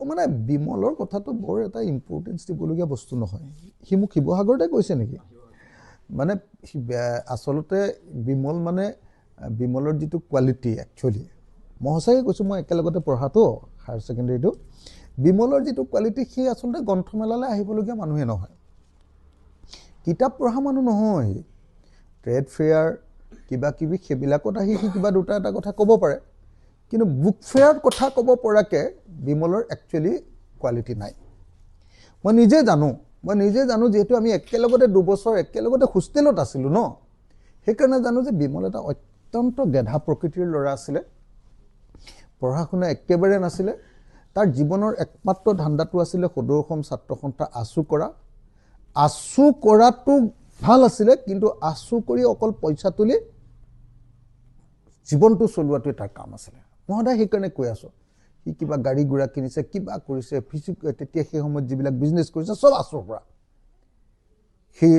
মানে বিমলৰ কথাটো বৰ এটা ইম্পৰ্টেঞ্চ দিবলগীয়া বস্তু নহয় সি মোক শিৱসাগৰতে কৈছে নেকি মানে আচলতে বিমল মানে বিমলৰ যিটো কোৱালিটি একচুৱেলি মই সঁচাকৈ কৈছোঁ মই একেলগতে পঢ়াটো হায়াৰ ছেকেণ্ডেৰীটো বিমলৰ যিটো কোৱালিটি সি আচলতে গ্ৰন্থমেলালৈ আহিবলগীয়া মানুহে নহয় কিতাপ পঢ়া মানুহ নহয় ট্ৰেড ফেয়াৰ কিবা কিবি সেইবিলাকত আহি সি কিবা দুটা এটা কথা ক'ব পাৰে কিন্তু বুক ফেয়াৰ কথা ক'ব পৰাকৈ বিমলৰ একচুৱেলি কোৱালিটি নাই মই নিজে জানো যিহেতু আমি একেলগতে 2 বছৰ একেলগতে হোষ্টেলত আছিলোঁ ন সেইকাৰণে জানো যে বিমল এটা অত্যন্ত গেধা প্ৰকৃতিৰ ল'ৰা আছিলে পঢ়া শুনা একেবাৰে নাছিলে তাৰ জীৱনৰ একমাত্ৰ ধান্দাটো আছিলে সদৌ অসম ছাত্ৰ সন্থা আছু কৰাটো ভাল আছিলে কিন্তু আছু কৰি অকল পইচা তুলি জীৱনটো চলোৱাটোৱে তাৰ কাম আছিলে মই সদায় সেইকাৰণে কৈ আছোঁ সি কিবা গাড়ী গুৰা কিনিছে কিবা কৰিছে তেতিয়া সেই সময়ত যিবিলাক বিজনেছ কৰিছে চব আছুৰ পৰা সি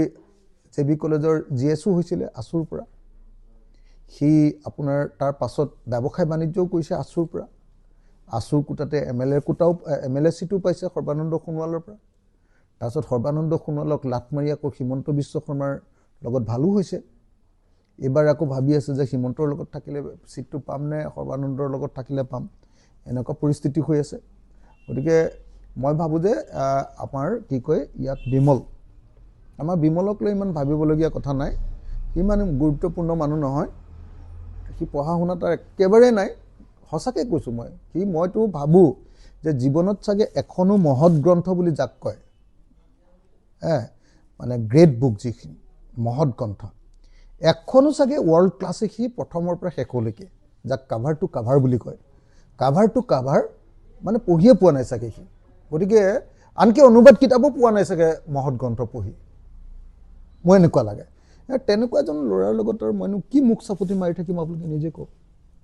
জেবি কলেজৰ GSও হৈছিলে আছুৰ পৰা সি আপোনাৰ তাৰ পাছত ব্যৱসায় বাণিজ্যও কৰিছে আছুৰ পৰা আছুৰ কোটাতে MLA চিটো পাইছে সৰ্বানন্দ সোণোৱালৰ পৰা তাৰপিছত সৰ্বানন্দ সোণোৱালক লাট মাৰি আকৌ হিমন্ত বিশ্ব শৰ্মাৰ লগত ভালো হৈছে এবাৰ আকৌ ভাবি আছে যে হিমন্তৰ লগত থাকিলে চিটটো পাম নে সৰ্বানন্দৰ লগত থাকিলে পাম এনেকুৱা পৰিস্থিতি হৈ আছে গতিকে মই ভাবোঁ যে আমাৰ কি কয় ইয়াত আমাৰ বিমলক লৈ ইমান ভাবিবলগীয়া কথা নাই সি ইমান গুৰুত্বপূৰ্ণ মানুহ নহয় সি পঢ়া শুনা তাৰ একেবাৰে নাই সঁচাকৈ কৈছোঁ মইতো ভাবোঁ যে জীৱনত চাগে এখনো মহৎ গ্ৰন্থ বুলি যাক কয় মানে গ্ৰেট বুক যিখিনি মহৎ গ্ৰন্থ এখনো চাগে ৱৰ্ল্ড ক্লাছে সি প্ৰথমৰ পৰা শেষলৈকে যাক কাভাৰ টু কাভাৰ বুলি কয় কাভাৰ টু কাভাৰ মানে পঢ়িয়ে পোৱা নাই চাগে সি গতিকে আনকি অনুবাদ কিতাপো পোৱা নাই চাগে মহৎ গ্ৰন্থ পঢ়ি মই এনেকুৱা লাগে তেনেকুৱা এজন ল'ৰাৰ লগত আৰু মইনো কি মুখ চাপতি মাৰি থাকিম আপোনালোকে নিজে কওক